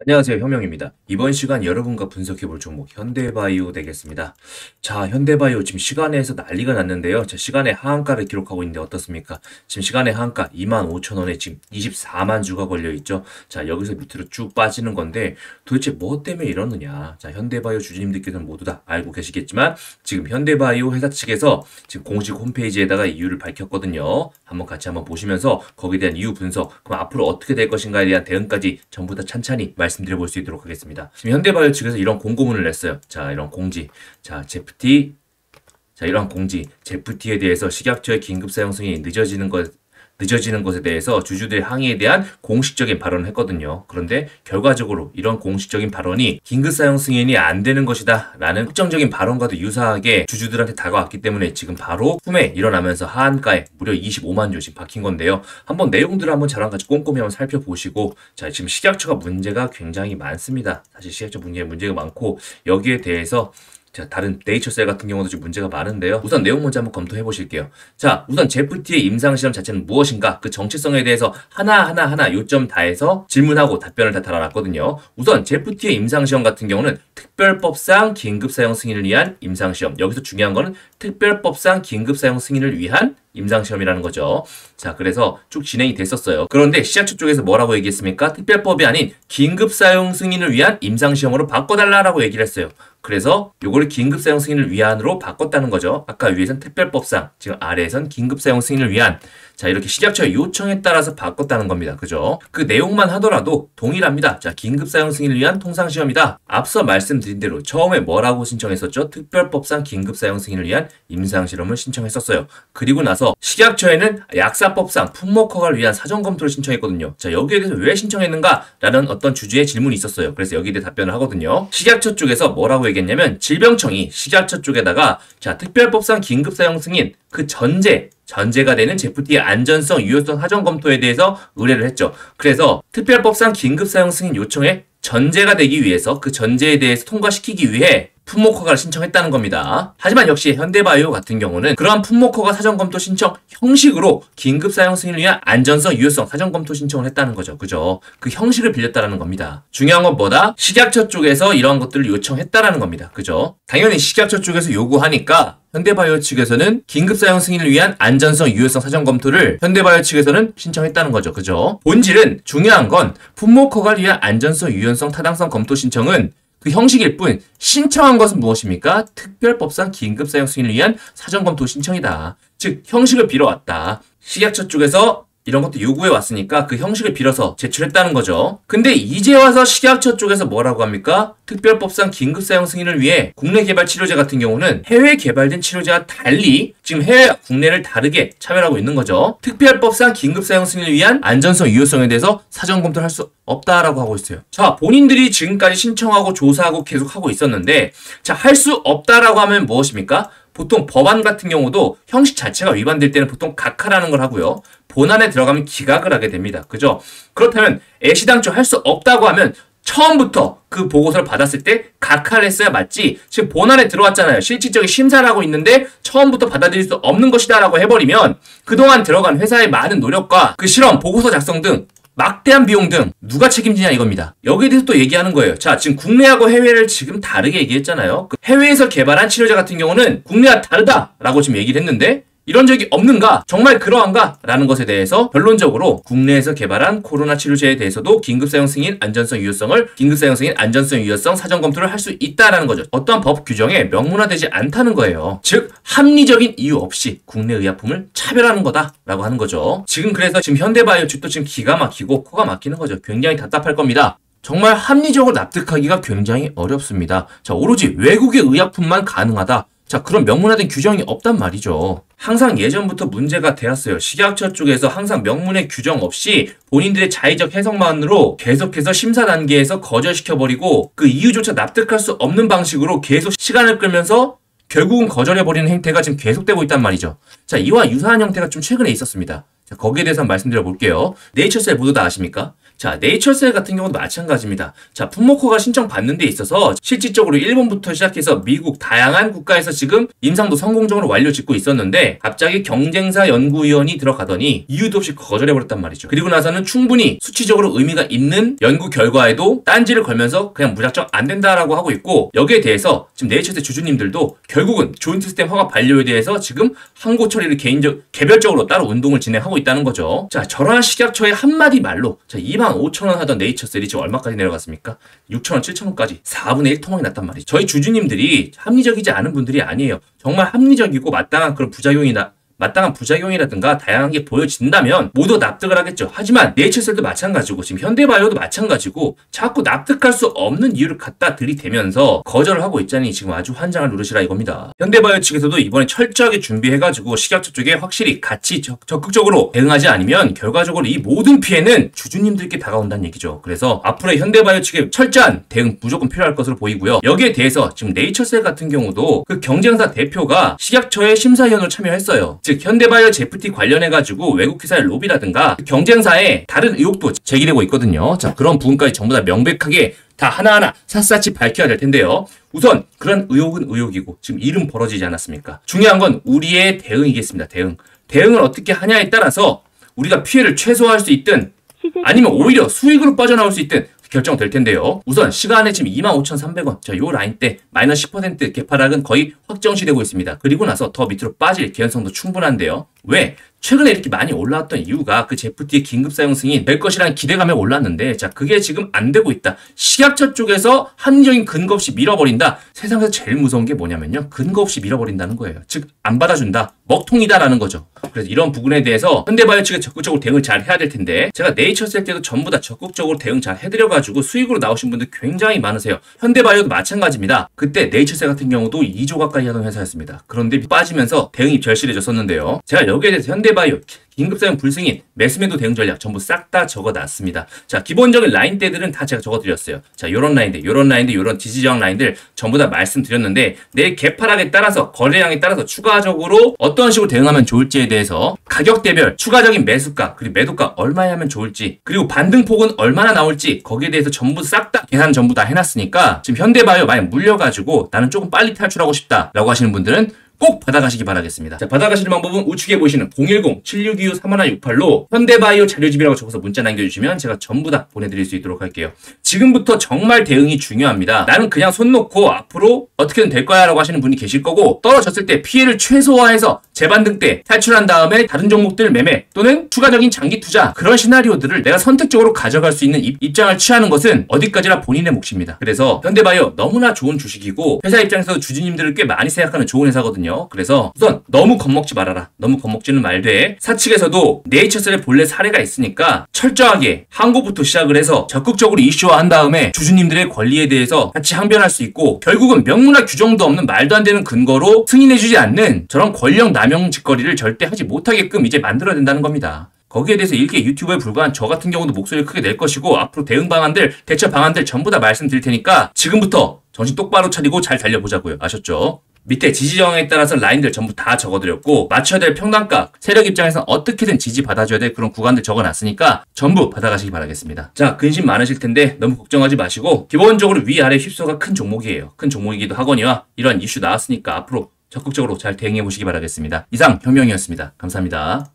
안녕하세요, 혁명입니다. 이번 시간 여러분과 분석해볼 종목 현대바이오 되겠습니다. 자, 현대바이오 지금 시간에서 난리가 났는데요. 자, 시간의 하한가를 기록하고 있는데 어떻습니까? 지금 시간의 하한가 25,000원에 지금 24만 주가 걸려있죠. 자, 여기서 밑으로 쭉 빠지는 건데 도대체 뭐 때문에 이러느냐. 자, 현대바이오 주주님들께서는 모두 다 알고 계시겠지만 지금 현대바이오 회사 측에서 지금 공식 홈페이지에다가 이유를 밝혔거든요. 한번 보시면서 거기에 대한 이유 분석, 그럼 앞으로 어떻게 될 것인가에 대한 대응까지 전부 다 찬찬히 말씀드려볼 수 있도록 하겠습니다. 지금 현대바이오 측에서 이런 공고문을 냈어요. 자, 이런 공지. 자, 이러한 공지. 제프티에 대해서 식약처의 긴급 사용 승인이 늦어지는 것에 대해서 주주들의 항의에 대한 공식적인 발언을 했거든요. 그런데 결과적으로 이런 공식적인 발언이 긴급 사용 승인이 안 되는 것이다 라는 확정적인 발언과도 유사하게 주주들한테 다가왔기 때문에 지금 바로 품에 일어나면서 하한가에 무려 25만 주 지금 박힌 건데요. 한번 내용들을 한번 저랑 같이 꼼꼼히 한번 살펴보시고, 자, 지금 식약처가 문제가 굉장히 많습니다. 사실 식약처 문제가 많고 여기에 대해서 자, 다른 네이처셀 같은 경우도 좀 문제가 많은데요. 우선 내용 먼저 한번 검토해 보실게요. 자, 우선 제프티의 임상시험 자체는 무엇인가? 그 정체성에 대해서 하나 요점 다해서 질문하고 답변을 다 달아놨거든요. 우선 제프티의 임상시험 같은 경우는 특별법상 긴급사용 승인을 위한 임상시험. 여기서 중요한 거는 특별법상 긴급사용 승인을 위한 임상시험이라는 거죠. 자, 그래서 쭉 진행이 됐었어요. 그런데 시작처 쪽에서 뭐라고 얘기했습니까? 특별법이 아닌 긴급사용 승인을 위한 임상시험으로 바꿔달라고 얘기를 했어요. 그래서 요거를 긴급사용 승인을 위한으로 바꿨다는 거죠. 아까 위에선 특별법상, 지금 아래에선 긴급사용 승인을 위한, 자, 이렇게 식약처의 요청에 따라서 바꿨다는 겁니다. 그죠? 그 내용만 하더라도 동일합니다. 자, 긴급사용 승인을 위한 통상시험이다. 앞서 말씀드린 대로 처음에 뭐라고 신청했었죠? 특별법상 긴급사용 승인을 위한 임상실험을 신청했었어요. 그리고 나서 식약처에는 약사법상 품목허가를 위한 사전검토를 신청했거든요. 자, 여기에 대해서 왜 신청했는가? 라는 어떤 주주의 질문이 있었어요. 그래서 여기에 대해 답변을 하거든요. 식약처 쪽에서 뭐라고 얘기했냐면 질병청이 식약처 쪽에다가 자, 특별법상 긴급사용 승인 그 전제가 되는 제프티의 안전성, 유효성 사전 검토에 대해서 의뢰를 했죠. 그래서 특별법상 긴급사용 승인 요청에 전제가 되기 위해서 그 전제에 대해서 통과시키기 위해 품목허가를 신청했다는 겁니다. 하지만 역시 현대바이오 같은 경우는 그러한 품목허가 사전검토 신청 형식으로 긴급사용 승인을 위한 안전성, 유효성 사전검토 신청을 했다는 거죠. 그죠? 그 형식을 빌렸다는 겁니다. 중요한 건 뭐다? 식약처 쪽에서 이러한 것들을 요청했다는 겁니다. 그죠? 당연히 식약처 쪽에서 요구하니까 현대바이오 측에서는 긴급사용 승인을 위한 안전성, 유효성 사전검토를 현대바이오 측에서는 신청했다는 거죠. 그죠? 본질은 중요한 건 품목허가를 위한 안전성, 유효성, 타당성 검토 신청은 그 형식일 뿐 신청한 것은 무엇입니까? 특별법상 긴급사용 승인을 위한 사전검토 신청이다. 즉 형식을 빌어왔다. 식약처 쪽에서 이런 것도 요구해 왔으니까 그 형식을 빌어서 제출했다는 거죠. 근데 이제 와서 식약처 쪽에서 뭐라고 합니까? 특별법상 긴급사용 승인을 위해 국내 개발 치료제 같은 경우는 해외 개발된 치료제와 달리 지금 해외와 국내를 다르게 차별하고 있는 거죠. 특별법상 긴급사용 승인을 위한 안전성, 유효성에 대해서 사전검토를 할 수 없다라고 하고 있어요. 자, 본인들이 지금까지 신청하고 조사하고 계속 하고 있었는데 자, 할 수 없다라고 하면 무엇입니까? 보통 법안 같은 경우도 형식 자체가 위반될 때는 보통 각하라는 걸 하고요. 본안에 들어가면 기각을 하게 됩니다. 그죠? 그렇다면 애시당초 할 수 없다고 하면 처음부터 그 보고서를 받았을 때 각하를 했어야 맞지. 지금 본안에 들어왔잖아요. 실질적인 심사를 하고 있는데 처음부터 받아들일 수 없는 것이다 라고 해버리면 그동안 들어간 회사의 많은 노력과 그 실험, 보고서 작성 등 막대한 비용 등 누가 책임지냐 이겁니다. 여기에 대해서 또 얘기하는 거예요. 자, 지금 국내하고 해외를 지금 다르게 얘기했잖아요. 그 해외에서 개발한 치료제 같은 경우는 국내와 다르다라고 지금 얘기를 했는데 이런 적이 없는가? 정말 그러한가? 라는 것에 대해서 결론적으로 국내에서 개발한 코로나 치료제에 대해서도 긴급사용 승인, 안전성, 유효성 사전 검토를 할 수 있다라는 거죠. 어떠한 법 규정에 명문화되지 않다는 거예요. 즉 합리적인 이유 없이 국내 의약품을 차별하는 거다라고 하는 거죠. 그래서 지금 현대바이오 측도 지금 기가 막히고 코가 막히는 거죠. 굉장히 답답할 겁니다. 정말 합리적으로 납득하기가 굉장히 어렵습니다. 자, 오로지 외국의 의약품만 가능하다. 자, 그런 명문화된 규정이 없단 말이죠. 항상 예전부터 문제가 되었어요. 식약처 쪽에서 항상 명문의 규정 없이 본인들의 자의적 해석만으로 계속해서 심사 단계에서 거절시켜버리고 그 이유조차 납득할 수 없는 방식으로 계속 시간을 끌면서 결국은 거절해버리는 행태가 지금 계속되고 있단 말이죠. 자, 이와 유사한 형태가 좀 최근에 있었습니다. 자, 거기에 대해서 한번 말씀드려 볼게요. 네이처셀 모두 다 아십니까? 자, 네이처셀 같은 경우도 마찬가지입니다. 자, 품목허가 신청받는 데 있어서 실질적으로 일본부터 시작해서 미국 다양한 국가에서 지금 임상도 성공적으로 완료 짓고 있었는데 갑자기 경쟁사 연구위원이 들어가더니 이유도 없이 거절해버렸단 말이죠. 그리고 나서는 충분히 수치적으로 의미가 있는 연구 결과에도 딴지를 걸면서 그냥 무작정 안 된다라고 하고 있고, 여기에 대해서 지금 네이처셀 주주님들도 결국은 조인트 스템 허가 반려에 대해서 지금 항고 처리를 개별적으로 따로 운동을 진행하고 있다는 거죠. 자, 저런 식약처의 한마디 말로 자, 25,000원 하던 네이처셀이 지금 얼마까지 내려갔습니까? 6,000원, 7,000원까지 4분의 1 토막이 났단 말이죠. 저희 주주님들이 합리적이지 않은 분들이 아니에요. 정말 합리적이고 마땅한 그런 마땅한 부작용이라든가 다양한 게 보여진다면 모두 납득을 하겠죠. 하지만 네이처셀도 마찬가지고 지금 현대바이오도 마찬가지고 자꾸 납득할 수 없는 이유를 갖다 들이대면서 거절을 하고 있자니 지금 아주 환장을 누르시라 이겁니다. 현대바이오 측에서도 이번에 철저하게 준비해가지고 식약처 쪽에 확실히 같이 적극적으로 대응하지 않으면 결과적으로 이 모든 피해는 주주님들께 다가온다는 얘기죠. 그래서 앞으로 현대바이오 측에 철저한 대응 무조건 필요할 것으로 보이고요. 여기에 대해서 지금 네이처셀 같은 경우도 그 경쟁사 대표가 식약처의 심사위원으로 참여했어요. 즉 현대바이오 제프티 관련해가지고 외국 회사의 로비라든가 경쟁사의 다른 의혹도 제기되고 있거든요. 자, 그런 부분까지 전부 다 명백하게 다 하나하나 샅샅이 밝혀야 될 텐데요. 우선 그런 의혹은 의혹이고 지금 일은 벌어지지 않았습니까? 중요한 건 우리의 대응이겠습니다. 대응을 어떻게 하냐에 따라서 우리가 피해를 최소화할 수 있든 아니면 오히려 수익으로 빠져나올 수 있든 결정될 텐데요. 우선 시간에 지금 25,300원. 자, 요 라인 때 마이너스 10% 개파락은 거의 확정시되고 있습니다. 그리고 나서 더 밑으로 빠질 개연성도 충분한데요. 왜? 최근에 이렇게 많이 올라왔던 이유가 그 제프티의 긴급 사용 승인 될 것이라는 기대감에 올랐는데, 자, 그게 지금 안 되고 있다. 식약처 쪽에서 합리적인 근거 없이 밀어버린다. 세상에서 제일 무서운 게 뭐냐면요, 근거 없이 밀어버린다는 거예요. 즉 안 받아준다, 먹통이다라는 거죠. 그래서 이런 부분에 대해서 현대바이오 측에 적극적으로 대응을 잘 해야 될 텐데, 제가 네이처셀 때도 전부 다 적극적으로 대응 잘 해드려가지고 수익으로 나오신 분들 굉장히 많으세요. 현대바이오도 마찬가지입니다. 그때 네이처셀 같은 경우도 2조 가까이 하던 회사였습니다. 그런데 빠지면서 대응이 절실해졌었는데요. 제가 여기에 대해서 현대바이오 긴급사용 불승인, 매수매도 대응 전략 전부 싹 다 적어놨습니다. 자, 기본적인 라인대들은 다 제가 적어드렸어요. 자, 요런 라인들, 요런 지지저항 라인들 전부 다 말씀드렸는데, 내일 개파락에 따라서, 거래량에 따라서 추가적으로 어떤 식으로 대응하면 좋을지에 대해서 가격대별 추가적인 매수가, 그리고 매도가 얼마에 하면 좋을지, 그리고 반등폭은 얼마나 나올지 거기에 대해서 전부 싹 다 계산 전부 다 해놨으니까 지금 현대바이오 만약 물려가지고 나는 조금 빨리 탈출하고 싶다 라고 하시는 분들은 꼭 받아가시기 바라겠습니다. 자, 받아가시는 방법은 우측에 보시는 010-7625-3168로 현대바이오 자료집이라고 적어서 문자 남겨주시면 제가 전부 다 보내드릴 수 있도록 할게요. 지금부터 정말 대응이 중요합니다. 나는 그냥 손 놓고 앞으로 어떻게든 될 거야 라고 하시는 분이 계실 거고, 떨어졌을 때 피해를 최소화해서 재반등 때 탈출한 다음에 다른 종목들 매매 또는 추가적인 장기 투자, 그런 시나리오들을 내가 선택적으로 가져갈 수 있는 입장을 취하는 것은 어디까지나 본인의 몫입니다. 그래서 현대바이오 너무나 좋은 주식이고 회사 입장에서도 주주님들을 꽤 많이 생각하는 좋은 회사거든요. 그래서 우선 너무 겁먹지 말아라. 너무 겁먹지는 말되, 사측에서도 네이처셀의 본래 사례가 있으니까 철저하게 항고부터 시작을 해서 적극적으로 이슈화한 다음에 주주님들의 권리에 대해서 같이 항변할 수 있고, 결국은 명문화 규정도 없는 말도 안 되는 근거로 승인해주지 않는 저런 권력 남용 짓거리를 절대 하지 못하게끔 이제 만들어야 된다는 겁니다. 거기에 대해서 일개 유튜버에 불과한 저 같은 경우도 목소리를 크게 낼 것이고, 앞으로 대응 방안들, 대처 방안들 전부 다 말씀드릴 테니까 지금부터 정신 똑바로 차리고 잘 달려보자고요. 아셨죠? 밑에 지지저항에 따라서 라인들 전부 다 적어드렸고, 맞춰야 될 평단가, 세력 입장에서는 어떻게든 지지받아줘야 될 그런 구간들 적어놨으니까 전부 받아가시기 바라겠습니다. 자, 근심 많으실 텐데 너무 걱정하지 마시고, 기본적으로 위아래 휩소가 큰 종목이에요. 큰 종목이기도 하거니와 이런 이슈 나왔으니까 앞으로 적극적으로 잘 대응해 보시기 바라겠습니다. 이상 현명이었습니다. 감사합니다.